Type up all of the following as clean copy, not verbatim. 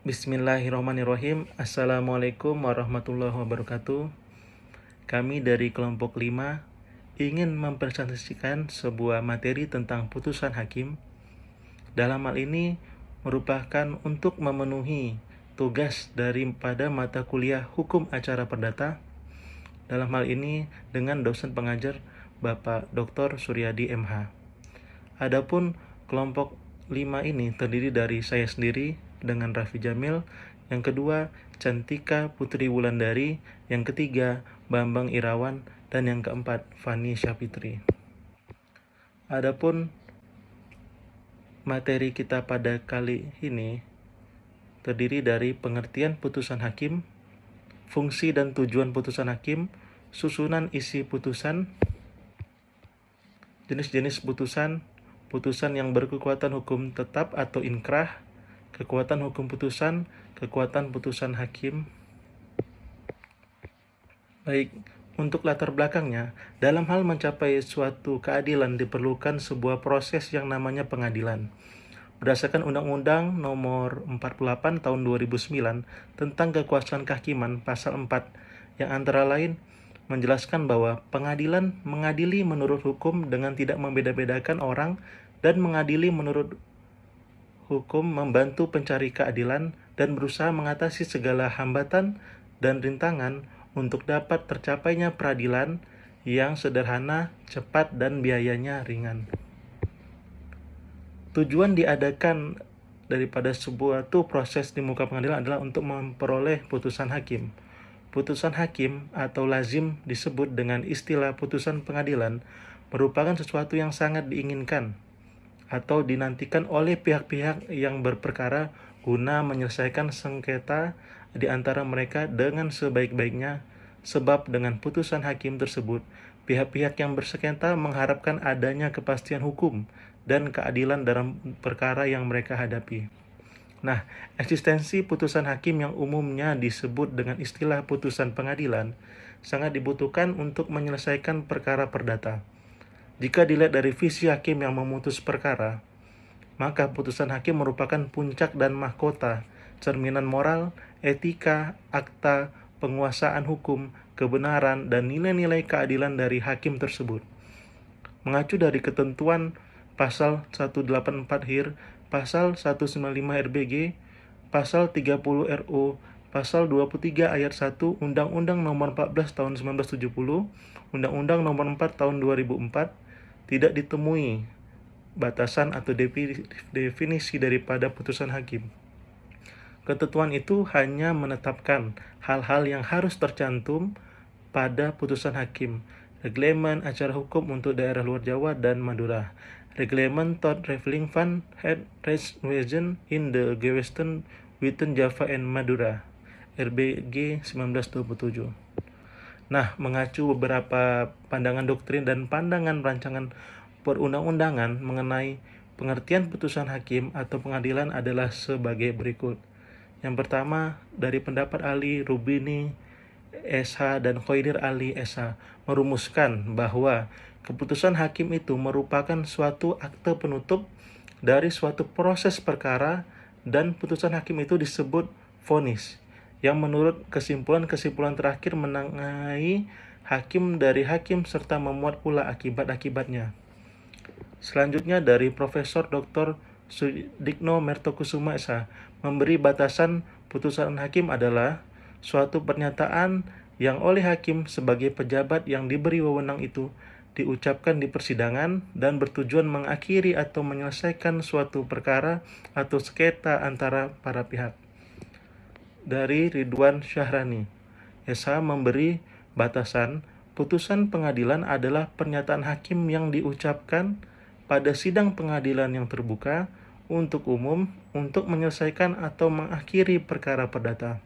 Bismillahirrahmanirrahim. Assalamualaikum warahmatullahi wabarakatuh. Kami dari kelompok 5 ingin mempresentasikan sebuah materi tentang putusan hakim. Dalam hal ini merupakan untuk memenuhi tugas daripada mata kuliah Hukum Acara Perdata. Dalam hal ini dengan dosen pengajar Bapak Dr. Suryadi MH. Adapun kelompok 5 ini terdiri dari saya sendiri dengan Raffi Jamil, yang kedua Cantika Putri Wulandari, yang ketiga Bambang Irawan, dan yang keempat Fani Syafitri. Adapun materi kita pada kali ini terdiri dari pengertian putusan hakim, fungsi dan tujuan putusan hakim, susunan isi putusan, jenis-jenis putusan, putusan yang berkekuatan hukum tetap atau inkrah, kekuatan hukum putusan, kekuatan putusan hakim. Baik, untuk latar belakangnya, dalam hal mencapai suatu keadilan diperlukan sebuah proses yang namanya pengadilan. Berdasarkan Undang-Undang Nomor 48 Tahun 2009 tentang Kekuasaan Kehakiman Pasal 4, yang antara lain menjelaskan bahwa pengadilan mengadili menurut hukum dengan tidak membeda-bedakan orang, dan mengadili menurut hukum membantu pencari keadilan dan berusaha mengatasi segala hambatan dan rintangan untuk dapat tercapainya peradilan yang sederhana, cepat, dan biayanya ringan. Tujuan diadakan daripada sebuah proses di muka pengadilan adalah untuk memperoleh putusan hakim. Putusan hakim atau lazim disebut dengan istilah putusan pengadilan merupakan sesuatu yang sangat diinginkan atau dinantikan oleh pihak-pihak yang berperkara guna menyelesaikan sengketa di antara mereka dengan sebaik-baiknya, sebab dengan putusan hakim tersebut, pihak-pihak yang bersengketa mengharapkan adanya kepastian hukum dan keadilan dalam perkara yang mereka hadapi. Nah, eksistensi putusan hakim yang umumnya disebut dengan istilah putusan pengadilan sangat dibutuhkan untuk menyelesaikan perkara perdata. Jika dilihat dari visi hakim yang memutus perkara, maka putusan hakim merupakan puncak dan mahkota, cerminan moral, etika, akta, penguasaan hukum, kebenaran, dan nilai-nilai keadilan dari hakim tersebut. Mengacu dari ketentuan Pasal 184 HIR, Pasal 195 RBG, Pasal 30 RO, Pasal 23 Ayat 1 Undang-Undang Nomor 14 Tahun 1970, Undang-Undang Nomor 4 Tahun 2004, tidak ditemui batasan atau definisi daripada putusan hakim. Ketentuan itu hanya menetapkan hal-hal yang harus tercantum pada putusan hakim. Reglemen acara hukum untuk daerah luar Jawa dan Madura. Reglemen tot reveling van het rechtswezen in de gewesten witten Java and Madura. RBG 1927. Nah, mengacu beberapa pandangan doktrin dan pandangan rancangan perundang-undangan mengenai pengertian putusan hakim atau pengadilan adalah sebagai berikut. Yang pertama, dari pendapat ahli Rubini SH dan Khoidir Ali SH merumuskan bahwa keputusan hakim itu merupakan suatu akte penutup dari suatu proses perkara, dan putusan hakim itu disebut vonis, yang menurut kesimpulan-kesimpulan terakhir menengahi hakim dari hakim serta memuat pula akibat-akibatnya. Selanjutnya dari Profesor Dr. Sudikno Mertokusuma SH memberi batasan putusan hakim adalah suatu pernyataan yang oleh hakim sebagai pejabat yang diberi wewenang itu diucapkan di persidangan dan bertujuan mengakhiri atau menyelesaikan suatu perkara atau sengketa antara para pihak. Dari Ridwan Syahrani SH memberi batasan putusan pengadilan adalah pernyataan hakim yang diucapkan pada sidang pengadilan yang terbuka untuk umum untuk menyelesaikan atau mengakhiri perkara perdata.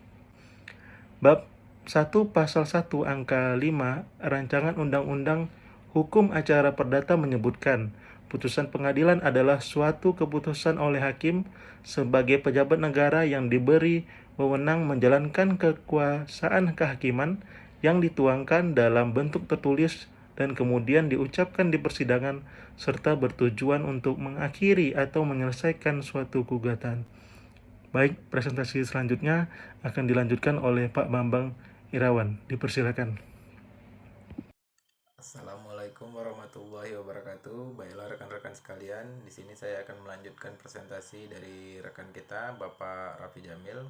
Bab 1 Pasal 1 Angka 5 Rancangan Undang-Undang Hukum Acara Perdata menyebutkan putusan pengadilan adalah suatu keputusan oleh hakim sebagai pejabat negara yang diberi wewenang menjalankan kekuasaan kehakiman yang dituangkan dalam bentuk tertulis dan kemudian diucapkan di persidangan serta bertujuan untuk mengakhiri atau menyelesaikan suatu gugatan. Baik, presentasi selanjutnya akan dilanjutkan oleh Pak Bambang Irawan. Dipersilakan. Assalamualaikum warahmatullahi wabarakatuh. Baiklah rekan-rekan sekalian, di sini saya akan melanjutkan presentasi dari rekan kita, Bapak Raffi Jamil,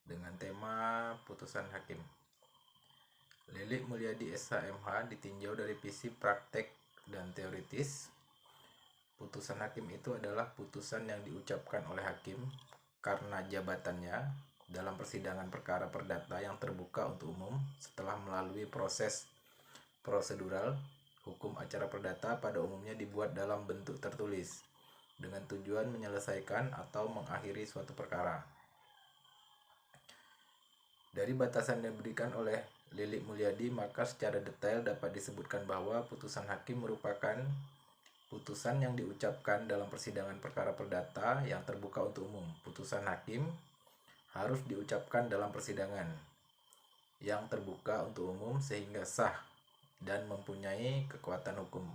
dengan tema putusan hakim. Lilik Mulyadi SHMH ditinjau dari visi praktek dan teoritis. Putusan hakim itu adalah putusan yang diucapkan oleh hakim karena jabatannya dalam persidangan perkara perdata yang terbuka untuk umum setelah melalui proses prosedural. Hukum acara perdata pada umumnya dibuat dalam bentuk tertulis dengan tujuan menyelesaikan atau mengakhiri suatu perkara. Dari batasan yang diberikan oleh Lilik Mulyadi, maka secara detail dapat disebutkan bahwa putusan hakim merupakan putusan yang diucapkan dalam persidangan perkara perdata yang terbuka untuk umum. Putusan hakim harus diucapkan dalam persidangan yang terbuka untuk umum sehingga sah dan mempunyai kekuatan hukum.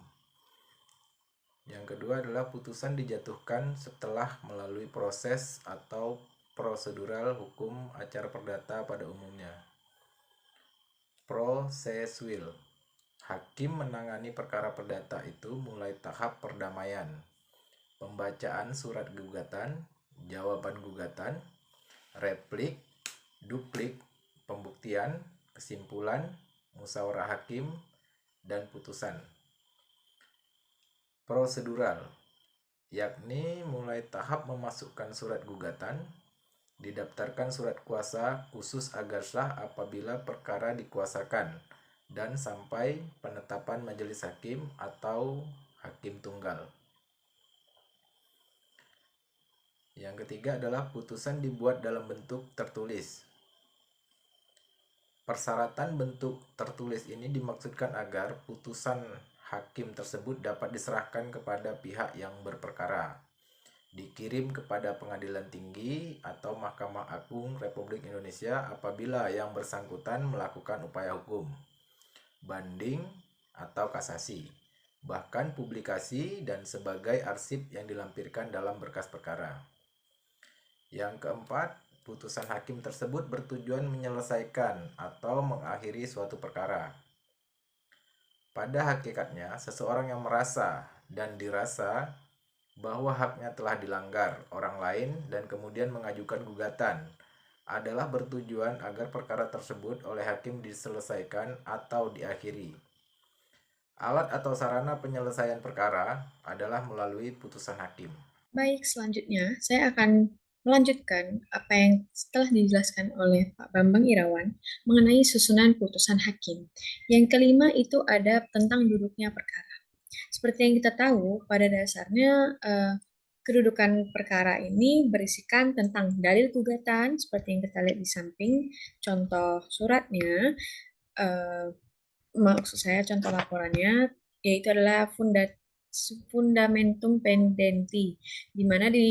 Yang kedua adalah putusan dijatuhkan setelah melalui proses atau prosedural hukum acara perdata pada umumnya. Prosesuil. Hakim menangani perkara perdata itu mulai tahap perdamaian, pembacaan surat gugatan, jawaban gugatan, replik, duplik, pembuktian, kesimpulan, musyawarah hakim, dan putusan. Prosedural, yakni mulai tahap memasukkan surat gugatan, didaftarkan surat kuasa khusus agar sah apabila perkara dikuasakan, dan sampai penetapan majelis hakim atau hakim tunggal. Yang ketiga adalah putusan dibuat dalam bentuk tertulis. Persyaratan bentuk tertulis ini dimaksudkan agar putusan hakim tersebut dapat diserahkan kepada pihak yang berperkara, dikirim kepada Pengadilan Tinggi atau Mahkamah Agung Republik Indonesia apabila yang bersangkutan melakukan upaya hukum, banding atau kasasi, bahkan publikasi dan sebagai arsip yang dilampirkan dalam berkas perkara. Yang keempat, putusan hakim tersebut bertujuan menyelesaikan atau mengakhiri suatu perkara. Pada hakikatnya, seseorang yang merasa dan dirasa bahwa haknya telah dilanggar orang lain dan kemudian mengajukan gugatan adalah bertujuan agar perkara tersebut oleh hakim diselesaikan atau diakhiri. Alat atau sarana penyelesaian perkara adalah melalui putusan hakim. Baik, selanjutnya saya akan melanjutkan apa yang setelah dijelaskan oleh Pak Bambang Irawan mengenai susunan putusan hakim. Yang kelima itu ada tentang duduknya perkara. Seperti yang kita tahu, pada dasarnya kedudukan perkara ini berisikan tentang dalil gugatan, seperti yang kita lihat di samping, contoh suratnya, maksud saya contoh laporannya, yaitu adalah fundamentum pendenti, di mana di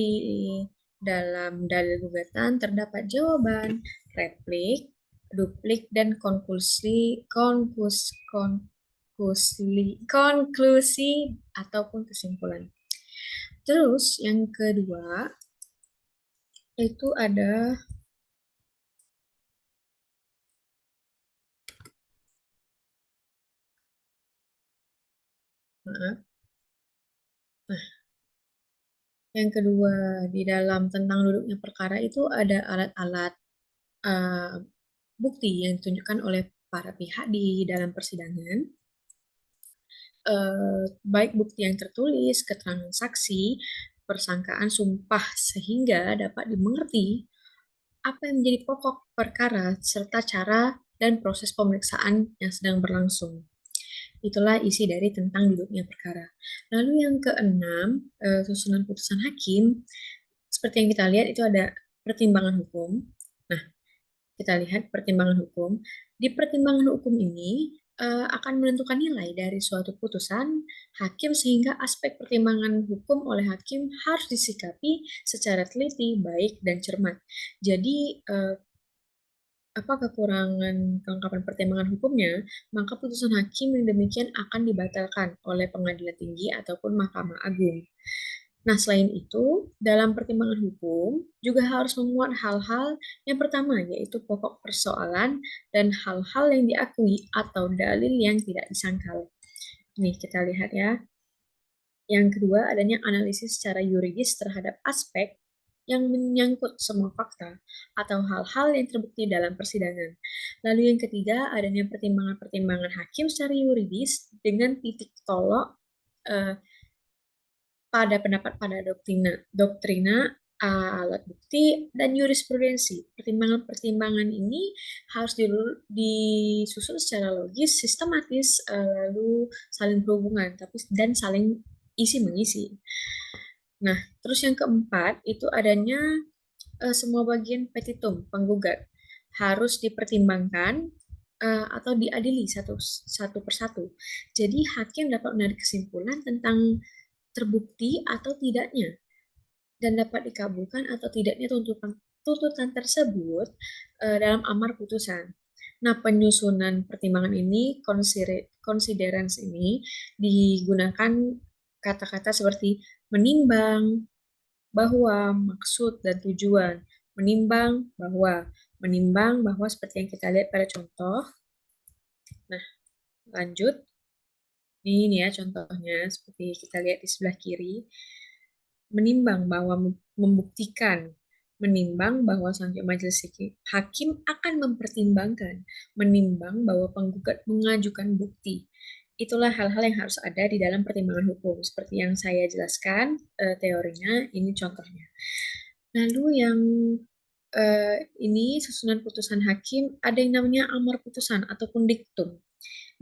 dalam dalil gugatan terdapat jawaban, replik, duplik, dan konklusi ataupun kesimpulan. Terus yang kedua itu ada maaf. Nah, yang kedua di dalam tentang duduknya perkara itu ada alat-alat uh, bukti yang ditunjukkan oleh para pihak di dalam persidangan, baik bukti yang tertulis, keterangan saksi, persangkaan, sumpah, sehingga dapat dimengerti apa yang menjadi pokok perkara serta cara dan proses pemeriksaan yang sedang berlangsung. Itulah isi dari tentang duduknya perkara. Lalu yang keenam, susunan putusan hakim. Seperti yang kita lihat itu ada pertimbangan hukum. Nah, kita lihat pertimbangan hukum. Di pertimbangan hukum ini akan menentukan nilai dari suatu putusan hakim sehingga aspek pertimbangan hukum oleh hakim harus disikapi secara teliti, baik, dan cermat. Jadi, apa kekurangan kelengkapan pertimbangan hukumnya, maka putusan hakim yang demikian akan dibatalkan oleh Pengadilan Tinggi ataupun Mahkamah Agung. Nah, selain itu, dalam pertimbangan hukum juga harus memuat hal-hal yang pertama, yaitu pokok persoalan dan hal-hal yang diakui atau dalil yang tidak disangkal. Nih, kita lihat ya. Yang kedua, adanya analisis secara yuridis terhadap aspek yang menyangkut semua fakta atau hal-hal yang terbukti dalam persidangan. Lalu yang ketiga, adanya pertimbangan-pertimbangan hakim secara yuridis dengan titik tolak eh, pada pendapat pada doktrina, alat bukti, dan jurisprudensi. Pertimbangan-pertimbangan ini harus disusun secara logis, sistematis, lalu saling berhubungan, dan saling isi mengisi. Nah, terus yang keempat itu adanya semua bagian petitum penggugat harus dipertimbangkan atau diadili satu persatu. Jadi hakim dapat menarik kesimpulan tentang terbukti atau tidaknya dan dapat dikabulkan atau tidaknya tuntutan tersebut dalam amar putusan. Nah, penyusunan pertimbangan ini, considerance ini digunakan kata-kata seperti menimbang, bahwa, maksud, dan tujuan. Menimbang bahwa seperti yang kita lihat pada contoh. Nah, lanjut. Ini ya contohnya, seperti kita lihat di sebelah kiri. Menimbang bahwa membuktikan, menimbang bahwa sampai majelis hakim akan mempertimbangkan, menimbang bahwa penggugat mengajukan bukti. Itulah hal-hal yang harus ada di dalam pertimbangan hukum. Seperti yang saya jelaskan teorinya, ini contohnya. Lalu yang ini susunan putusan hakim ada yang namanya amar putusan ataupun diktum.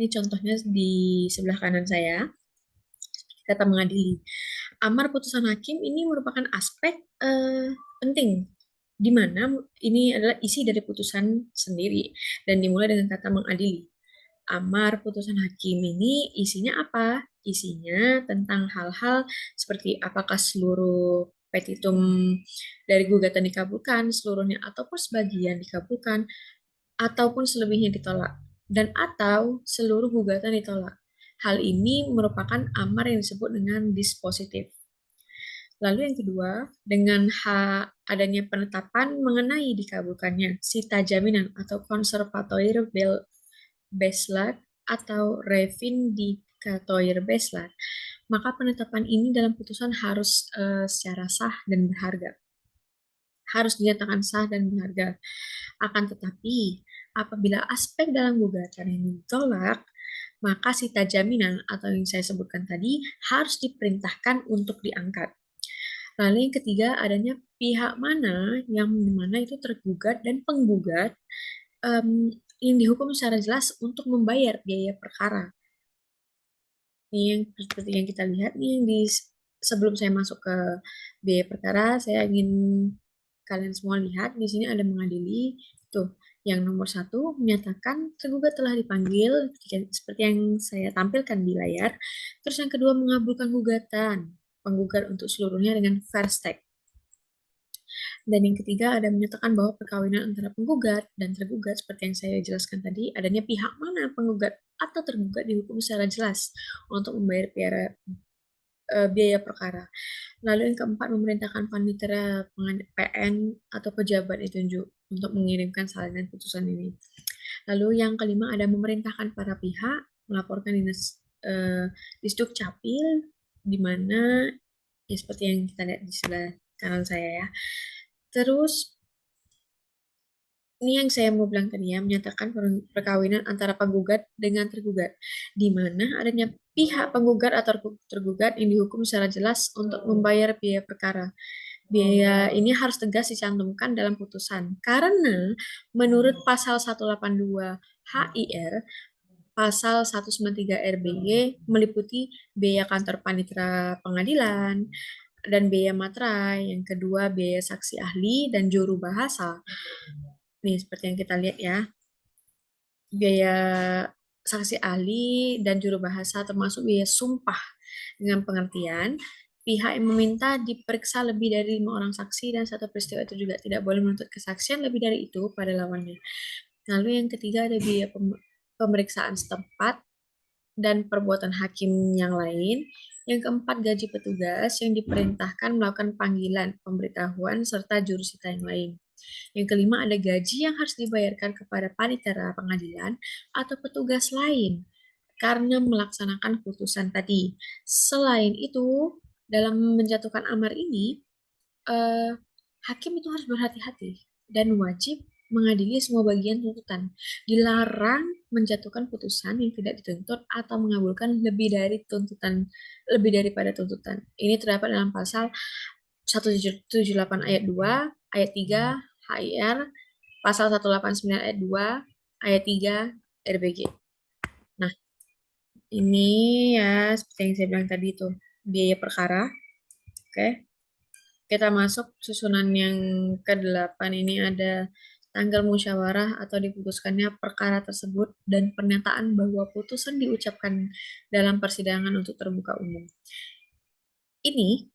Ini contohnya di sebelah kanan saya, kata mengadili. Amar putusan hakim ini merupakan aspek penting di mana ini adalah isi dari putusan sendiri dan dimulai dengan kata mengadili. Amar putusan hakim ini isinya apa? Isinya tentang hal-hal seperti apakah seluruh petitum dari gugatan dikabulkan, seluruhnya ataupun sebagian dikabulkan, ataupun selebihnya ditolak, dan atau seluruh gugatan ditolak. Hal ini merupakan amar yang disebut dengan dispositif. Lalu yang kedua, dengan adanya penetapan mengenai dikabulkannya sita jaminan atau conservatoire beslat atau revindicatoir beslat, maka penetapan ini dalam putusan harus secara sah dan berharga. Harus dinyatakan sah dan berharga. Akan tetapi, apabila aspek dalam gugatan yang ditolak, maka sita jaminan atau yang saya sebutkan tadi harus diperintahkan untuk diangkat. Lalu yang ketiga, adanya pihak mana yang mana itu tergugat dan penggugat yang dihukum secara jelas untuk membayar biaya perkara. Ini yang seperti yang kita lihat nih, sebelum saya masuk ke biaya perkara, saya ingin kalian semua lihat di sini ada mengadili. Tuh, yang nomor 1 menyatakan tergugat telah dipanggil seperti yang saya tampilkan di layar. Terus yang kedua mengabulkan gugatan penggugat untuk seluruhnya dengan fair stake. Dan yang ketiga ada menyatakan bahwa perkawinan antara penggugat dan tergugat seperti yang saya jelaskan tadi, adanya pihak mana penggugat atau tergugat dihukum secara jelas untuk membayar biaya perkara. Lalu yang keempat memerintahkan panitera PN atau pejabat ditunjuk untuk mengirimkan salinan putusan ini. Lalu yang kelima ada memerintahkan para pihak melaporkan dinas Disduk Capil di mana ya seperti yang kita lihat di sebelah kanan saya ya. Terus ini yang saya mau bilang tadi ya, menyatakan perkawinan antara penggugat dengan tergugat, di mana adanya pihak penggugat atau tergugat yang dihukum secara jelas untuk membayar biaya perkara. Biaya ini harus tegas dicantumkan dalam putusan, karena menurut pasal 182 HIR, pasal 193 RBG meliputi biaya kantor panitera pengadilan, dan biaya materai, yang kedua biaya saksi ahli dan juru bahasa. Nih, seperti yang kita lihat ya, biaya saksi ahli dan juru bahasa termasuk biaya sumpah dengan pengertian pihak yang meminta diperiksa lebih dari 5 orang saksi dan satu peristiwa itu juga tidak boleh menuntut kesaksian lebih dari itu pada lawannya. Lalu yang ketiga ada biaya pemeriksaan setempat dan perbuatan hakim yang lain. Yang keempat, gaji petugas yang diperintahkan melakukan panggilan, pemberitahuan, serta jurusita yang lain. Yang kelima, ada gaji yang harus dibayarkan kepada panitera pengadilan atau petugas lain karena melaksanakan putusan tadi. Selain itu, dalam menjatuhkan amar ini, eh, hakim itu harus berhati-hati dan wajib mengadili semua bagian tuntutan. Dilarang menjatuhkan putusan yang tidak dituntut atau mengabulkan lebih daripada tuntutan. Ini terdapat dalam pasal 178 ayat 2, ayat 3 HIR, pasal 189 ayat 2, ayat 3 RBG. Nah, ini ya seperti yang saya bilang tadi itu biaya perkara. Oke. Kita masuk susunan yang ke-8, ini ada tanggal musyawarah atau diputuskannya perkara tersebut dan pernyataan bahwa putusan diucapkan dalam persidangan untuk terbuka umum. Ini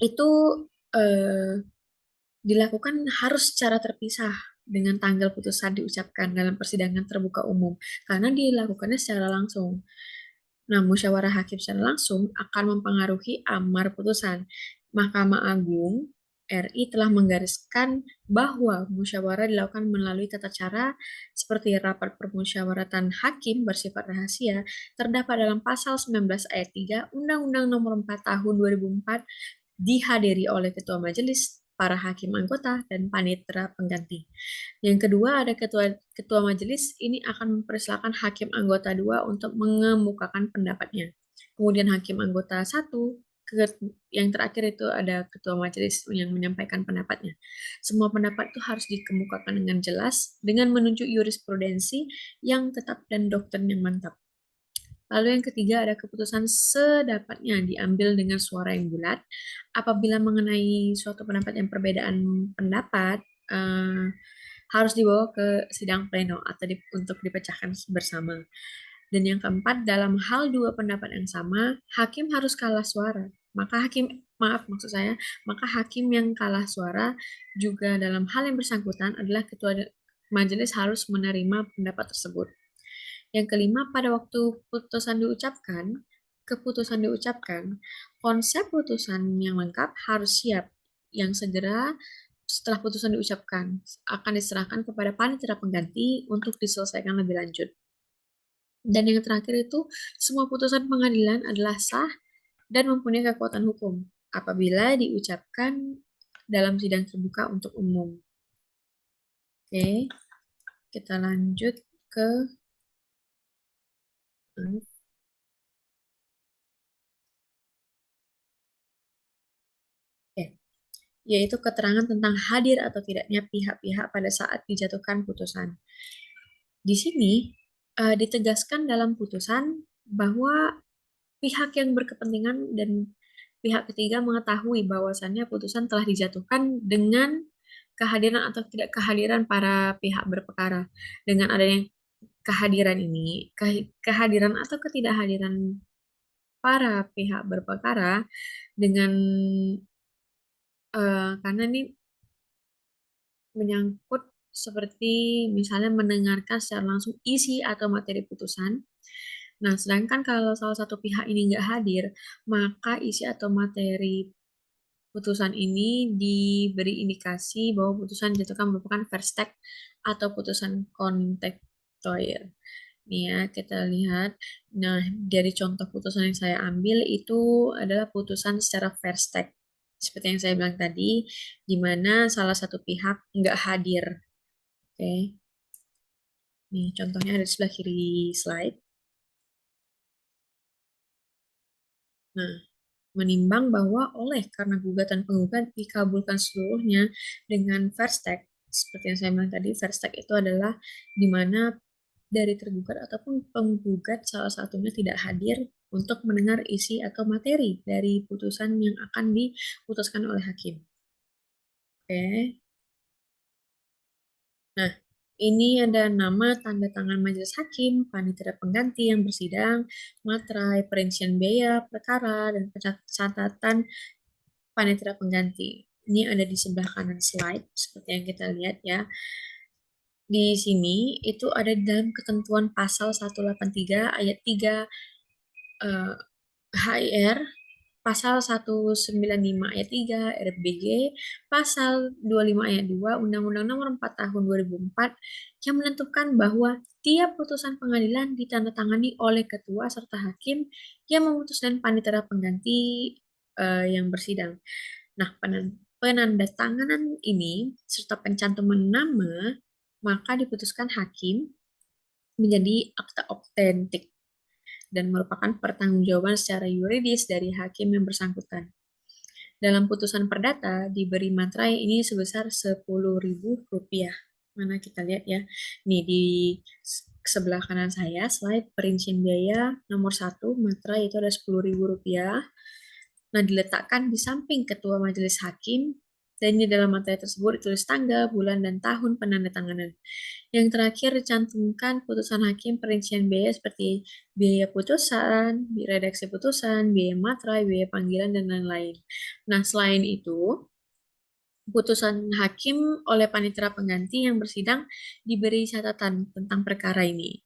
itu eh, dilakukan harus secara terpisah dengan tanggal putusan diucapkan dalam persidangan terbuka umum karena dilakukannya secara langsung. Nah, musyawarah hakim secara langsung akan mempengaruhi amar putusan. Mahkamah Agung RI telah menggariskan bahwa musyawarah dilakukan melalui tata cara seperti rapat permusyawaratan hakim bersifat rahasia terdapat dalam pasal 19 ayat 3 Undang-Undang Nomor 4 Tahun 2004, dihadiri oleh ketua majelis, para hakim anggota, dan panitera pengganti. Yang kedua, ada ketua majelis, ini akan mempersilahkan hakim anggota 2 untuk mengemukakan pendapatnya. Kemudian hakim anggota 1, yang terakhir itu ada ketua majelis yang menyampaikan pendapatnya. Semua pendapat itu harus dikemukakan dengan jelas, dengan menunjuk jurisprudensi yang tetap dan doktrin yang mantap. Lalu yang ketiga, ada keputusan sedapatnya diambil dengan suara yang bulat. Apabila mengenai suatu pendapat yang perbedaan pendapat, harus dibawa ke sidang pleno atau untuk dipecahkan bersama. Dan yang keempat, dalam hal dua pendapat yang sama, hakim harus kalah suara. Maka hakim yang kalah suara juga dalam hal yang bersangkutan adalah ketua majelis harus menerima pendapat tersebut. Yang kelima, pada waktu keputusan diucapkan, konsep putusan yang lengkap harus siap, yang segera setelah putusan diucapkan akan diserahkan kepada panitera pengganti untuk diselesaikan lebih lanjut. Dan yang terakhir itu, semua putusan pengadilan adalah sah dan mempunyai kekuatan hukum apabila diucapkan dalam sidang terbuka untuk umum. Oke, kita lanjut ke yaitu keterangan tentang hadir atau tidaknya pihak-pihak pada saat dijatuhkan putusan. Di sini ditegaskan dalam putusan bahwa pihak yang berkepentingan dan pihak ketiga mengetahui bahwasannya putusan telah dijatuhkan dengan kehadiran atau tidak kehadiran para pihak berperkara. Dengan adanya kehadiran ini, kehadiran atau ketidakhadiran para pihak berperkara dengan karena ini menyangkut seperti misalnya mendengarkan secara langsung isi atau materi putusan. Nah, sedangkan kalau salah satu pihak ini nggak hadir, maka isi atau materi putusan ini diberi indikasi bahwa putusan dijatuhkan merupakan first take atau putusan kontraktual. Nih ya, kita lihat. Nah, dari contoh putusan yang saya ambil itu adalah putusan secara first take. Seperti yang saya bilang tadi, di mana salah satu pihak nggak hadir. Oke. Nih, contohnya ada di sebelah kiri slide. Nah, menimbang bahwa oleh karena gugatan penggugat dikabulkan seluruhnya dengan first take, seperti yang saya bilang tadi, first take itu adalah di mana dari tergugat ataupun penggugat salah satunya tidak hadir untuk mendengar isi atau materi dari putusan yang akan diputuskan oleh hakim. Oke. Nah, ini ada nama, tanda tangan majelis hakim, panitera pengganti yang bersidang, materai, perincian biaya, perkara, dan catatan panitera pengganti. Ini ada di sebelah kanan slide, seperti yang kita lihat ya. Di sini itu ada dalam ketentuan pasal 183 ayat 3 HIR Pasal 195 ayat 3 RBG, Pasal 25 ayat 2 Undang-Undang Nomor 4 Tahun 2004 yang menentukan bahwa tiap putusan pengadilan ditandatangani oleh ketua serta hakim yang memutus dan panitera pengganti yang bersidang. Nah, penandatanganan ini serta pencantuman nama maka diputuskan hakim menjadi akta otentik dan merupakan pertanggungjawaban secara yuridis dari hakim yang bersangkutan. Dalam putusan perdata diberi materai ini sebesar Rp10.000. Mana kita lihat ya. Nih di sebelah kanan saya slide perincian biaya nomor 1 materai itu ada Rp10.000. Nah, diletakkan di samping ketua majelis hakim dan di dalam materai tersebut ditulis tanggal, bulan, dan tahun penandatanganan. Yang terakhir dicantumkan putusan hakim perincian biaya seperti biaya putusan, redaksi putusan, biaya materai, biaya panggilan, dan lain-lain. Nah, selain itu, putusan hakim oleh panitera pengganti yang bersidang diberi catatan tentang perkara ini.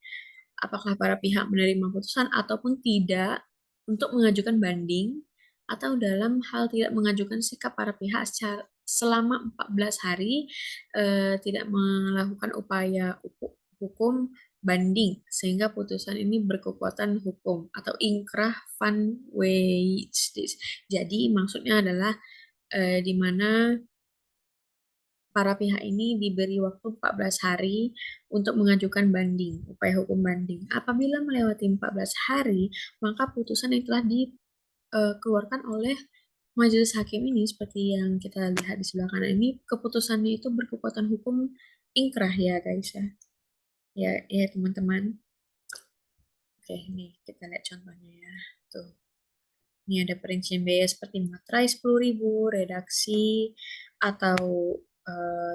Apakah para pihak menerima putusan ataupun tidak untuk mengajukan banding, atau dalam hal tidak mengajukan sikap para pihak selama 14 hari tidak melakukan upaya hukum banding sehingga putusan ini berkekuatan hukum atau inkrah van wejdes. Jadi maksudnya adalah di mana para pihak ini diberi waktu 14 hari untuk mengajukan banding, upaya hukum banding. Apabila melewati 14 hari, maka putusan yang telah dikeluarkan oleh majelis hakim ini seperti yang kita lihat di sebelah kanan ini, keputusannya itu berkekuatan hukum inkrah ya guys ya. Ya teman-teman. Oke, ini kita lihat contohnya ya. Tuh. Ini ada perincian biaya seperti materai 10.000, redaksi atau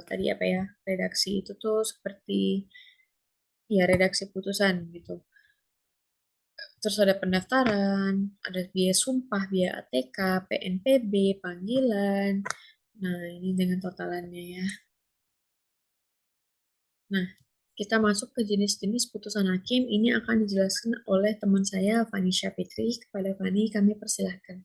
tadi apa ya? Redaksi itu tuh seperti ya redaksi putusan gitu. Terus ada pendaftaran, ada biaya sumpah, biaya ATK, PNPB, panggilan. Nah, ini dengan totalannya ya. Nah, kita masuk ke jenis-jenis putusan hakim. Ini akan dijelaskan oleh teman saya, Fani Syafitri. Kepada Fani, kami persilahkan.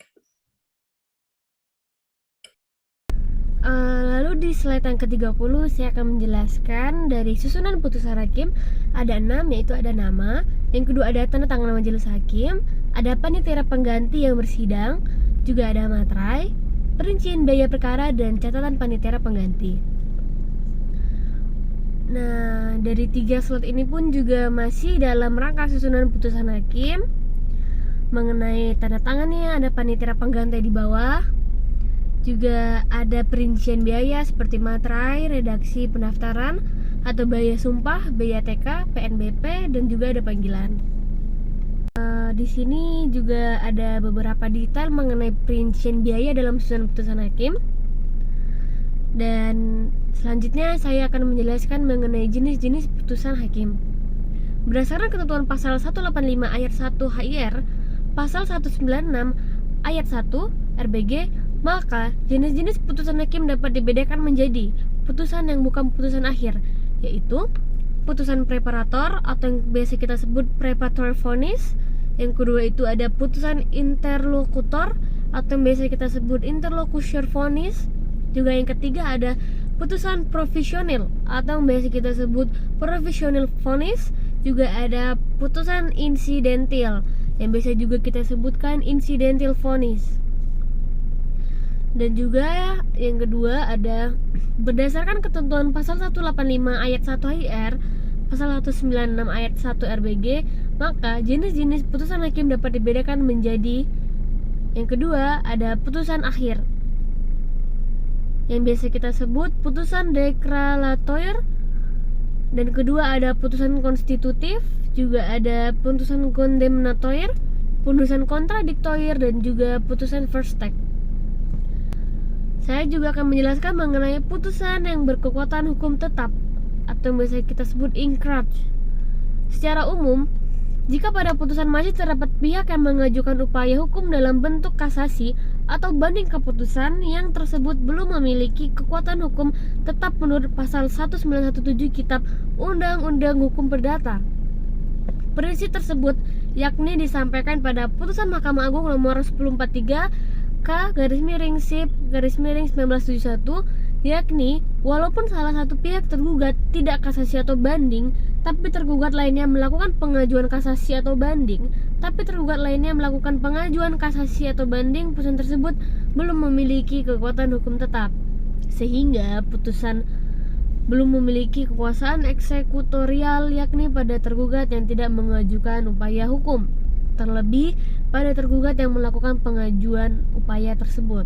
Lalu di slide yang ke-30 saya akan menjelaskan dari susunan putusan hakim ada 6, yaitu ada nama, yang kedua ada tanda tangan majelis hakim, ada panitera pengganti yang bersidang, juga ada materai, perincian biaya perkara, dan catatan panitera pengganti. Nah, dari 3 slide ini pun juga masih dalam rangka susunan putusan hakim. Mengenai tanda tangannya ada panitera pengganti di bawah. Juga ada perincian biaya seperti materai, redaksi pendaftaran, atau biaya sumpah, biaya TK, PNBP, dan juga ada panggilan. Di sini juga ada beberapa detail mengenai perincian biaya dalam susunan putusan hakim. Dan selanjutnya saya akan menjelaskan mengenai jenis-jenis putusan hakim. Berdasarkan ketentuan pasal 185 ayat 1 HIR, pasal 196 ayat 1 RBG, maka jenis-jenis putusan hakim dapat dibedakan menjadi putusan yang bukan putusan akhir, yaitu putusan preparator atau yang biasa kita sebut preparatory vonis. Yang kedua itu ada putusan interlokutor atau yang biasa kita sebut interlocution vonis. Juga yang ketiga ada putusan provisional atau yang biasa kita sebut provisional vonis. Juga ada putusan insidental yang biasa juga kita sebutkan incidental vonis. Dan juga yang kedua ada berdasarkan ketentuan pasal 185 ayat 1 HIR, pasal 196 ayat 1 RBG, maka jenis-jenis putusan hakim dapat dibedakan menjadi yang kedua ada putusan akhir yang biasa kita sebut putusan declaratoir, dan kedua ada putusan konstitutif, juga ada putusan condemnatoir, putusan kontradiktoir, dan juga putusan first take. Saya juga akan menjelaskan mengenai putusan yang berkekuatan hukum tetap atau yang biasa kita sebut inkrah. Secara umum, jika pada putusan majelis terdapat pihak yang mengajukan upaya hukum dalam bentuk kasasi atau banding keputusan yang tersebut belum memiliki kekuatan hukum tetap menurut pasal 1917 Kitab Undang-Undang Hukum Perdata. Prinsip tersebut yakni disampaikan pada putusan Mahkamah Agung nomor 1043 K/SIP/1971, yakni walaupun salah satu pihak tergugat tidak kasasi atau banding, tapi tergugat lainnya melakukan pengajuan kasasi atau banding, putusan tersebut belum memiliki kekuatan hukum tetap, sehingga putusan belum memiliki kekuasaan eksekutorial, yakni pada tergugat yang tidak mengajukan upaya hukum, terlebih pada tergugat yang melakukan pengajuan upaya tersebut.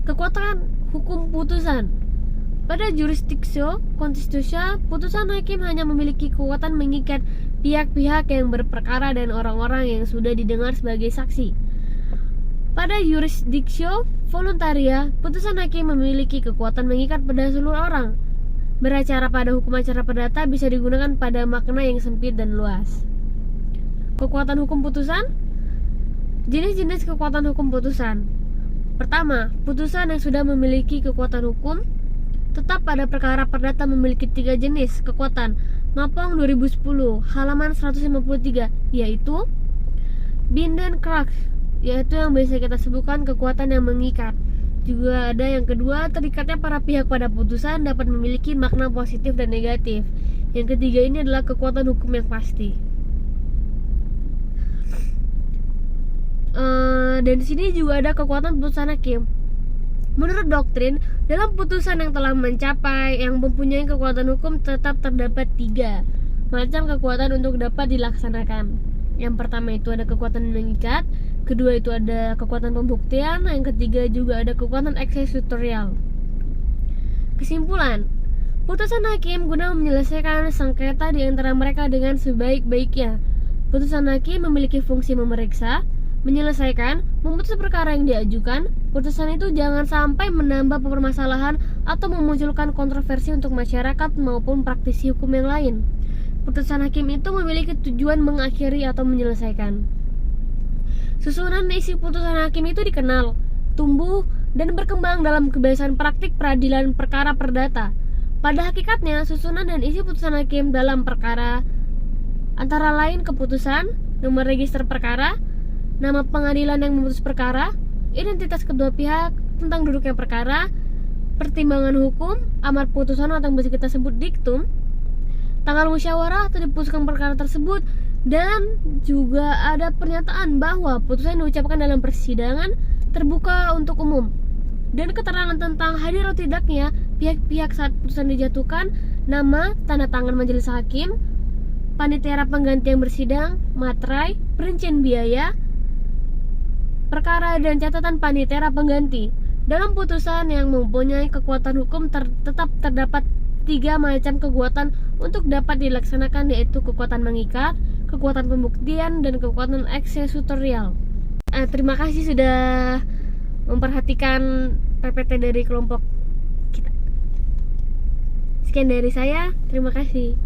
Kekuatan hukum putusan. Pada jurisdiksio konstitusia, putusan hakim hanya memiliki kekuatan mengikat pihak-pihak yang berperkara dan orang-orang yang sudah didengar sebagai saksi. Pada jurisdiksio voluntaria, putusan hakim memiliki kekuatan mengikat pada seluruh orang. Beracara pada hukum acara perdata bisa digunakan pada makna yang sempit dan luas. Kekuatan hukum putusan. Jenis-jenis kekuatan hukum putusan. Pertama, putusan yang sudah memiliki kekuatan hukum tetap pada perkara perdata memiliki 3 jenis kekuatan. Mapong 2010 halaman 153, yaitu Bindenkraft, yaitu yang biasa kita sebutkan kekuatan yang mengikat. Juga ada yang kedua, terikatnya para pihak pada putusan dapat memiliki makna positif dan negatif. Yang ketiga ini adalah kekuatan hukum yang pasti. Dan di sini juga ada kekuatan putusan hakim. Menurut doktrin, dalam putusan yang telah mencapai yang mempunyai kekuatan hukum tetap terdapat 3 macam kekuatan untuk dapat dilaksanakan. Yang pertama itu ada kekuatan mengikat, kedua itu ada kekuatan pembuktian, yang ketiga juga ada kekuatan eksekutorial. Kesimpulan, putusan hakim guna menyelesaikan sengketa di antara mereka dengan sebaik-baiknya. Putusan hakim memiliki fungsi memeriksa, menyelesaikan, memutus perkara yang diajukan. Putusan itu jangan sampai menambah permasalahan atau memunculkan kontroversi untuk masyarakat maupun praktisi hukum yang lain. Putusan hakim itu memiliki tujuan mengakhiri atau menyelesaikan. Susunan isi putusan hakim itu dikenal, tumbuh, dan berkembang dalam kebiasaan praktik peradilan perkara perdata. Pada hakikatnya, susunan dan isi putusan hakim dalam perkara antara lain keputusan, nomor register perkara, nama pengadilan yang memutus perkara, identitas kedua pihak, tentang duduknya perkara, pertimbangan hukum, amar putusan atau yang bisa kita sebut diktum, tanggal musyawarah atau diputuskan perkara tersebut, dan juga ada pernyataan bahwa putusan diucapkan dalam persidangan terbuka untuk umum, dan keterangan tentang hadir atau tidaknya pihak-pihak saat putusan dijatuhkan, nama, tanda tangan majelis hakim, panitia pengganti yang bersidang, materai, perincian biaya perkara dan catatan panitia pengganti. Dalam putusan yang mempunyai kekuatan hukum tetap terdapat 3 macam kekuatan untuk dapat dilaksanakan, yaitu kekuatan mengikat, kekuatan pembuktian, dan kekuatan eksekutorial. Terima kasih sudah memperhatikan PPT dari kelompok kita. Sekian dari saya, terima kasih.